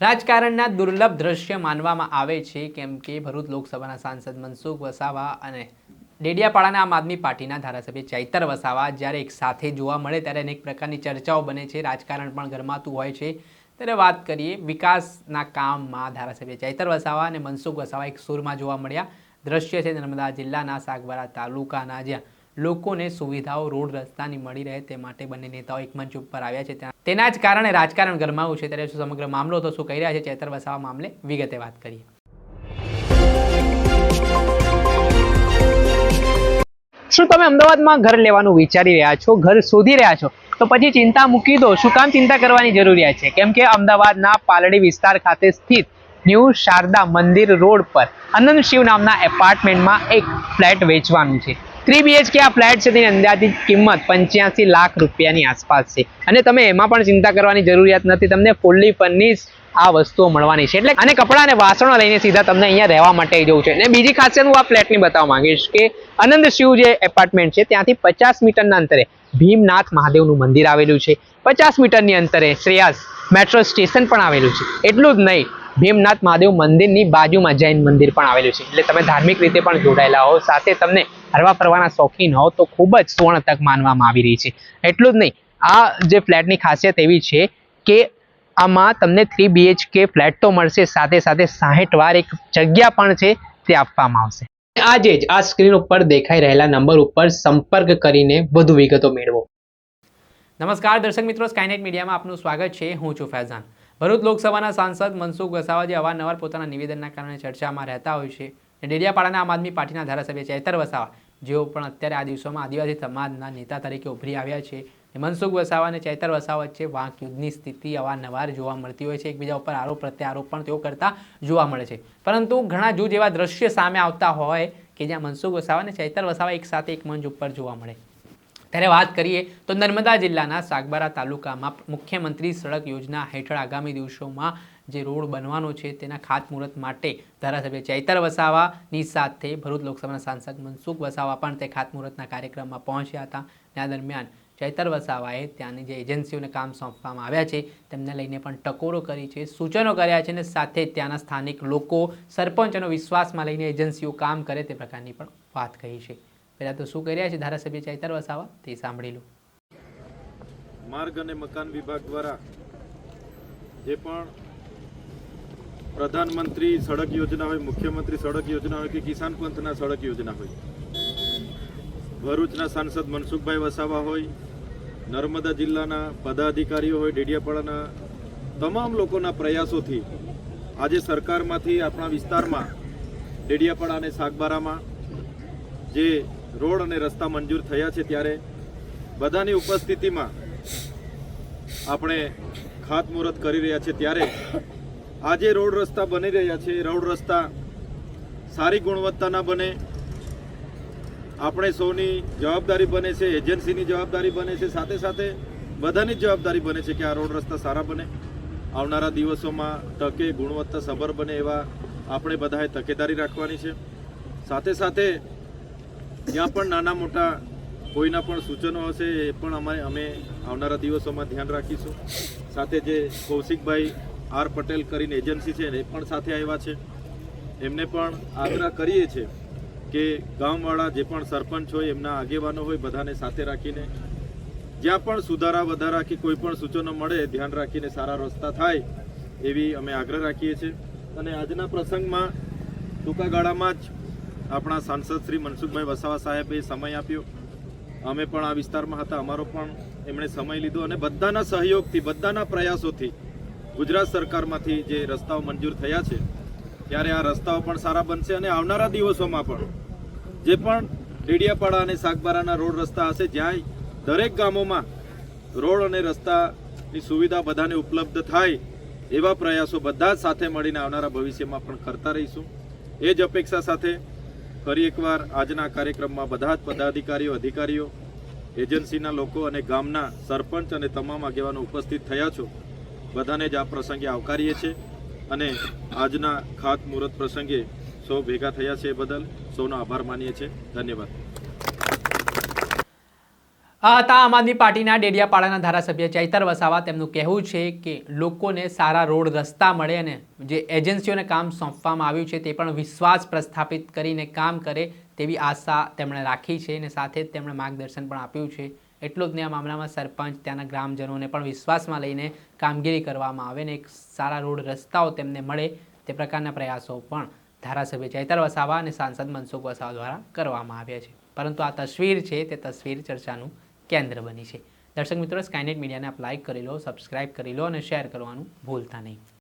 રાજકારણના દુર્લભ દ્રશ્ય માનવામાં આવે છે કેમ કે ભરૂચ લોકસભાના સાંસદ મનસુખ વસાવા અને ડેડિયાપાડાના આમ આદમી પાર્ટીના ધારાસભ્ય ચૈતર વસાવા જ્યારે એક સાથે જોવા મળે ત્યારે અનેક પ્રકારની ચર્ચાઓ બને છે, રાજકારણ પણ ગરમાતું હોય છે। ત્યારે વાત કરીએ વિકાસના કામમાં ધારાસભ્ય ચૈતર વસાવા અને મનસુખ વસાવા એક સૂરમાં જોવા મળ્યા। દ્રશ્ય છે નર્મદા જિલ્લાના સાગબારા તાલુકાના, જ્યાં લોકોને સુવિધાઓ રોડ રસ્તાની મળી રહે તે માટે બંને નેતાઓ એક મંચ ઉપર આવ્યા છે। તેના જ કારણે રાજકારણ ગરમાવું છે। ત્યારે શું સમગ્ર મામલો તો શું કહી રહ્યા છે ચૈતર વસાવા મામલે વિગતે વાત કરીએ। શું તમે અમદાવાદમાં ઘર લેવાનું વિચારી રહ્યા છો, ઘર શોધી રહ્યા છો, તો પછી ચિંતા મૂકી દો। શું કામ ચિંતા કરવાની જરૂરિયાત છે? કેમ કે અમદાવાદના પાલડી વિસ્તાર ખાતે સ્થિત ન્યૂ શારદા મંદિર રોડ પર આનંદ શિવ નામના એપાર્ટમેન્ટમાં એક ફ્લેટ વેચવાનું છે। 3 BHK આ ફ્લેટ છે, તેની અંદાજિત કિંમત 85 લાખ રૂપિયાની આસપાસ છે અને તમે એમાં પણ ચિંતા કરવાની જરૂરિયાત નથી। તમને ફૂલ્લી ફર્નિશ આ વસ્તુઓ મળવાની છે, એટલે અને કપડાં અને વાસણો લઈને સીધા તમને અહીંયા રહેવા માટે જવું છે। અને બીજી ખાસિયત હું આ ફ્લેટની બતાવવા માંગીશ કે આનંદ શિવ જે એપાર્ટમેન્ટ છે ત્યાંથી 50 મીટરના અંતરે ભીમનાથ મહાદેવનું મંદિર આવેલું છે। 50 મીટરની અંતરે શ્રેયાસ મેટ્રો સ્ટેશન પણ આવેલું છે। એટલું જ નહીં, ભીમનાથ મહાદેવ મંદિરની બાજુમાં જૈન મંદિર પણ આવેલું છે, એટલે તમે ધાર્મિક રીતે પણ જોડાયેલા હો, સાથે તમને હરવા ફરવાના શોખીન હો તો ખૂબ જ સુવર્ણ તક માનવામાં આવી રહી છે। એટલું જ નહીં, આ જે ફ્લેટની ખાસિયત એવી છે કે આમાં તમને 3 BHK ફ્લેટ તો મળશે, સાથે સાથે 60 વાર એક જગ્યા પણ છે તે આપવામાં આવશે। આજે જ આ સ્ક્રીન ઉપર દેખાઈ રહેલા નંબર ઉપર સંપર્ક કરીને વધુ વિગતો મેળવો। નમસ્કાર દર્શક મિત્રો, સ્કાયનેટ મીડિયામાં આપનું સ્વાગત છે। હું છું ફૈઝાન। ભરૂચ લોકસભાના સાંસદ મનસુખ વસાવા જે અવારનવાર પોતાના નિવેદનના કારણે ચર્ચામાં રહેતા હોય છે, ડેડિયાપાડાના આમ આદમી પાર્ટીના ધારાસભ્ય ચૈતર વસાવા જેઓ પણ અત્યારે આ દિવસોમાં આદિવાસી સમાજના નેતા તરીકે ઉભરી આવ્યા છે, મનસુખ વસાવા અને ચૈતર વસાવા વચ્ચે વાંક યુદ્ધની સ્થિતિ અવારનવાર જોવા મળતી હોય છે। એકબીજા ઉપર આરોપ પ્રત્યારોપ પણ તેઓ કરતા જોવા મળે છે, પરંતુ ઘણા જૂજ એવા દ્રશ્ય સામે આવતા હોય કે જ્યાં મનસુખ વસાવા અને ચૈતર વસાવા એક સાથે એક મંચ ઉપર જોવા મળે। ત્યારે વાત કરીએ તો નર્મદા જિલ્લાના સાગબારા તાલુકામાં મુખ્યમંત્રી સડક યોજના હેઠળ આગામી દિવસોમાં જે રોડ બનવાનો છે તેના ખાતમુહૂર્ત માટે ધારાસભ્ય ચૈતર વસાવાની સાથે ભરૂચ લોકસભાના સાંસદ મનસુખ વસાવા પણ તે ખાતમુહૂર્તના કાર્યક્રમમાં પહોંચ્યા હતા। આ દરમિયાન ચૈતર વસાવાએ ત્યાંની જે એજન્સીઓને કામ સોંપવામાં આવ્યા છે તેમને લઈને પણ ટકોરો કરી છે, સૂચનો કર્યા છે અને સાથે ત્યાંના સ્થાનિક લોકો, સરપંચોનો વિશ્વાસમાં લઈને એજન્સીઓ કામ કરે તે પ્રકારની પણ વાત કહી છે। પહેલા તો શું કરી રહ્યા છે ધારાસભ્ય ચૈતર વસાવા તે સાંભળી લો। માર્ગ અને મકાન વિભાગ દ્વારા જે પણ પ્રધાનમંત્રી સડક યોજના હોય, મુખ્યમંત્રી સડક યોજના હોય કે કિસાન પંથના સડક યોજના હોય, ભરૂચના સાંસદ મનસુખભાઈ વસાવા હોય, નર્મદા જિલ્લાના પદાધિકારીઓ હોય, ડેડિયાપાડાના તમામ લોકોના પ્રયાસોથી આજે સરકારમાંથી આપણા વિસ્તારમાં ડેડિયાપાડા અને સાગબારામાં જે રોડ અને રસ્તા મંજૂર થયા છે, ત્યારે બધાની ઉપસ્થિતિમાં આપણે ખાતમુહૂર્ત કરી રહ્યા છે। ત્યારે આજે રોડ રસ્તા બની રહ્યા છે, રોડ રસ્તા સારી ગુણવત્તાના બને, આપણે સૌની જવાબદારી બને છે, એજન્સીની જવાબદારી બને છે, સાથે સાથે બધાની જવાબદારી બને છે કે આ રોડ રસ્તા સારા બને, આવનારા દિવસોમાં તકે ગુણવત્તા સભર બને એવા આપણે બધાએ તકેદારી રાખવાની છે। સાથે સાથે જ્યાં પણ નાના મોટા કોઈના પણ સૂચનો હશે એ પણ અમે આવનારા દિવસોમાં ધ્યાન રાખીશું। સાથે જે કૌશિકભાઈ આર પટેલ કરીને એજન્સી છે એ પણ સાથે આવ્યા છે, એમને પણ આગ્રહ કરીએ છીએ કે ગામવાળા જે પણ સરપંચ હોય, એમના આગેવાનો હોય, બધાને સાથે રાખીને જ્યાં પણ સુધારા વધારા કે કોઈ પણ સૂચનો મળે ધ્યાન રાખીને સારા રસ્તા થાય એવી અમે આગ્રહ રાખીએ છીએ। અને આજના પ્રસંગમાં ટૂંકા ગાળામાં જ આપણા સાંસદ શ્રી મનસુખભાઈ વસાવા સાહેબે સમય આપ્યો, અમે પણ આ વિસ્તારમાં હતા, અમારો પણ એમણે સમય લીધો અને બધાના સહયોગથી, બધાના પ્રયાસોથી ગુજરાત સરકારમાંથી જે રસ્તાઓ મંજૂર થયા છે ત્યારે આ રસ્તાઓ પણ સારા બનશે અને આવનારા દિવસોમાં પણ જે પણ ડેડિયાપાડા અને સાગબારાના રોડ રસ્તા હશે, જ્યાં દરેક ગામોમાં રોડ અને રસ્તાની સુવિધા બધાને ઉપલબ્ધ થાય એવા પ્રયાસો બધા જ સાથે મળીને આવનારા ભવિષ્યમાં પણ કરતા રહીશું। એ જ અપેક્ષા સાથે ફરી એકવાર આજના કાર્યક્રમમાં બધા જ પદાધિકારીઓ, અધિકારીઓ, એજન્સીના લોકો અને ગામના સરપંચ અને તમામ આગેવાનો ઉપસ્થિત થયા છો, બધાને જ આ પ્રસંગે આવકારીએ છીએ અને આજના ખાતમુહૂર્ત પ્રસંગે સૌ ભેગા થયા છે એ બદલ સૌનો આભાર માનીએ છીએ। ધન્યવાદ। આ હતા આમ આદમી પાર્ટીના ડેડિયાપાડાના ધારાસભ્ય ચૈતર વસાવા. તેમનું કહેવું છે કે લોકોને સારા રોડ રસ્તા મળે અને જે એજન્સીઓને કામ સોંપવામાં આવ્યું છે તે પણ વિશ્વાસ પ્રસ્થાપિત કરીને કામ કરે તેવી આશા તેમણે રાખી છે અને સાથે જ તેમણે માર્ગદર્શન પણ આપ્યું છે. એટલું જ નહીં, આ મામલામાં સરપંચ ત્યાંના ગ્રામજનોને પણ વિશ્વાસમાં લઈને કામગીરી કરવામાં આવે અને એક સારા રોડ રસ્તાઓ તેમને મળે તે પ્રકારના પ્રયાસો પણ ધારાસભ્ય ચૈતર વસાવા અને સાંસદ મનસુખ વસાવા દ્વારા કરવામાં આવ્યા છે. પરંતુ આ તસવીર છે તે તસવીર ચર્ચાનું કેન્દ્ર બની છે. દર્શક મિત્રો, સ્કાયનેટ મીડિયાને આપ લાઇક કરી લો, સબસ્ક્રાઇબ કરી લો અને શેર કરવાનું ભૂલતા નહીં.